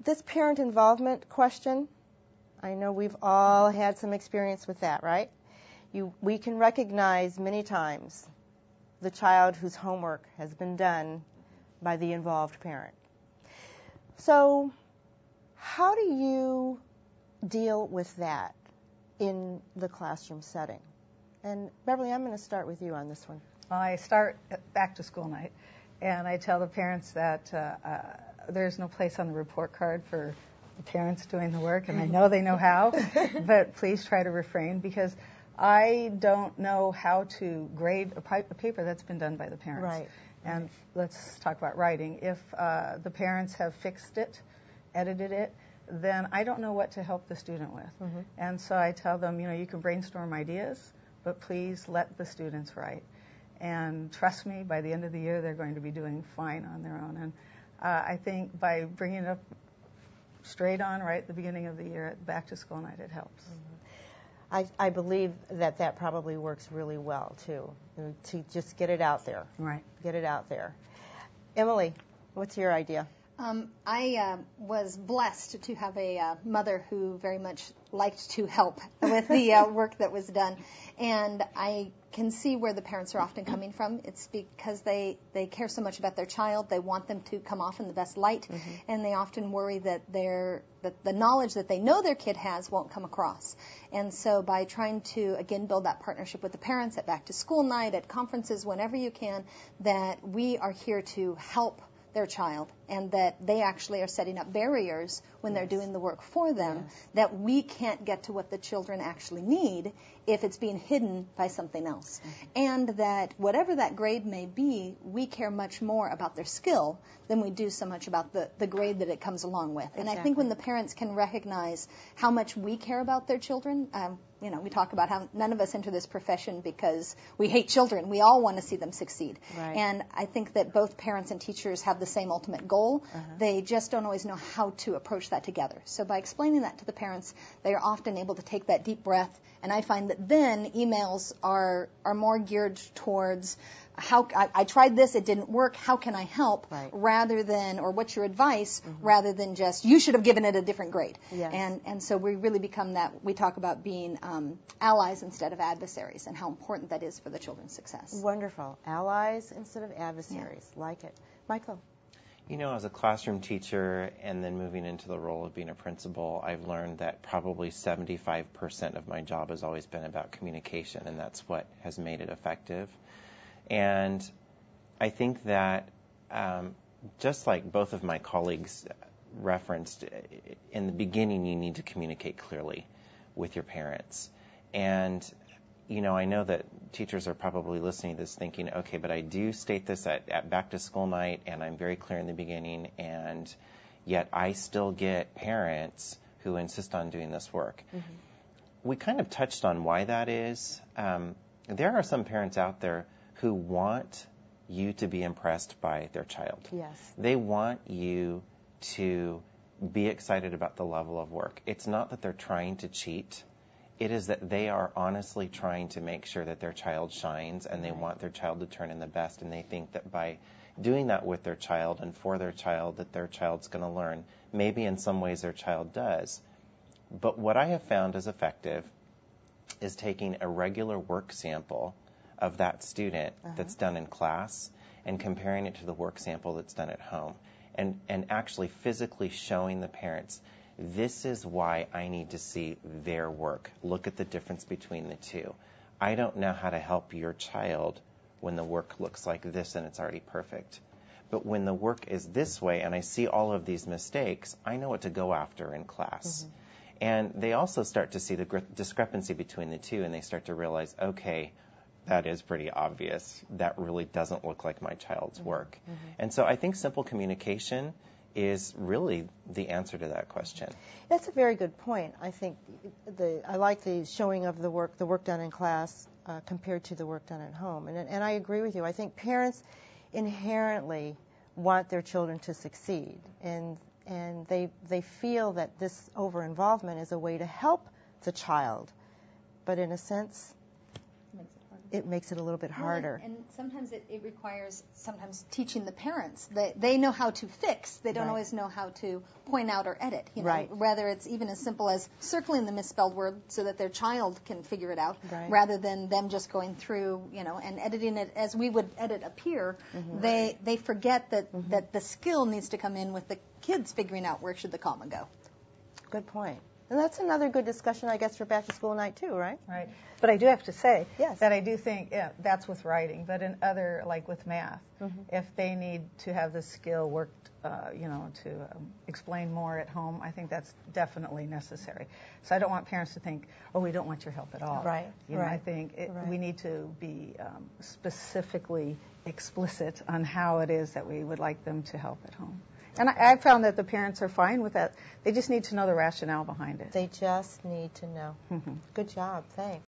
this parent involvement question, I know we've all had some experience with that, right? We can recognize many times the child whose homework has been done by the involved parent. So how do you deal with that in the classroom setting? And Beverly, I'm going to start with you on this one. Well, I start at back to school night, and I tell the parents that there's no place on the report card for the parents doing the work, and I know they know how, but please try to refrain, because I don't know how to grade a paper that's been done by the parents. Right. And let's talk about writing. If the parents have fixed it, edited it, then I don't know what to help the student with. Mm-hmm. And so I tell them, you can brainstorm ideas, but please let the students write. And trust me, by the end of the year, they're going to be doing fine on their own. And I think by bringing it up straight on right at the beginning of the year at back to school night, it helps. Mm-hmm. I believe that probably works really well, too, to just get it out there. Right. Get it out there. Emily, what's your idea? I was blessed to have a mother who very much liked to help with the work that was done. And I can see where the parents are often coming from. It's because they care so much about their child. They want them to come off in the best light. Mm-hmm. And they often worry that the knowledge that they know their kid has won't come across. And so by trying to, again, build that partnership with the parents at back to school night, at conferences, whenever you can, that we are here to help their child, and that they actually are setting up barriers when they're doing the work for them, that we can't get to what the children actually need if it's being hidden by something else. And that whatever that grade may be, we care much more about their skill than we do so much about the grade that it comes along with. And I think when the parents can recognize how much we care about their children, we talk about how none of us enter this profession because we hate children. We all want to see them succeed. Right. And I think that both parents and teachers have the same ultimate goal. They just don't always know how to approach that together. So by explaining that to the parents, they are often able to take that deep breath. And I find that then emails are more geared towards how I tried this, it didn't work, how can I help, rather than, or what's your advice, rather than just, you should have given it a different grade. Yes. And so we really become that, we talk about being allies instead of adversaries, and how important that is for the children's success. Wonderful. Allies instead of adversaries. Yeah. Like it. Michael? As a classroom teacher and then moving into the role of being a principal, I've learned that probably 75% of my job has always been about communication, and that's what has made it effective. And I think that just like both of my colleagues referenced, in the beginning you need to communicate clearly with your parents. And I know that teachers are probably listening to this thinking, okay, but I do state this at back to school night, and I'm very clear in the beginning, and yet I still get parents who insist on doing this work. Mm-hmm. We kind of touched on why that is. There are some parents out there who want you to be impressed by their child. Yes. They want you to be excited about the level of work. It's not that they're trying to cheat. It is that they are honestly trying to make sure that their child shines, and they want their child to turn in the best, and they think that by doing that with their child and for their child, that their child's going to learn. Maybe in some ways their child does. But what I have found is effective is taking a regular work sample of that student that's done in class and comparing it to the work sample that's done at home, and actually physically showing the parents, this is why I need to see their work. Look at the difference between the two. I don't know how to help your child when the work looks like this and it's already perfect. But when the work is this way and I see all of these mistakes, I know what to go after in class. Mm-hmm. And they also start to see the discrepancy between the two, and they start to realize, okay, that is pretty obvious. That really doesn't look like my child's work. Mm-hmm. And so I think simple communication is really the answer to that question. That's a very good point. I think I like the showing of the work done in class compared to the work done at home. And I agree with you. I think parents inherently want their children to succeed, and they feel that this over-involvement is a way to help the child. But in a sense, it makes it a little bit harder. And sometimes it requires teaching the parents. They know how to fix. They don't Right. always know how to point out or edit. You know, Right. Whether it's even as simple as circling the misspelled word so that their child can figure it out, Right. rather than them just going through, and editing it as we would edit a peer. They forget that the skill needs to come in with the kids figuring out where should the comma go. Good point. And that's another good discussion, I guess, for back to school night too, right? Right. But I do have to say Yes. that I do think that's with writing, but in other, like with math, if they need to have the skill worked, to explain more at home, I think that's definitely necessary. So I don't want parents to think, oh, we don't want your help at all. Right, You know, right, I think right. we need to be specifically explicit on how it is that we would like them to help at home. And I found that the parents are fine with that. They just need to know the rationale behind it. They just need to know. Good job. Thanks.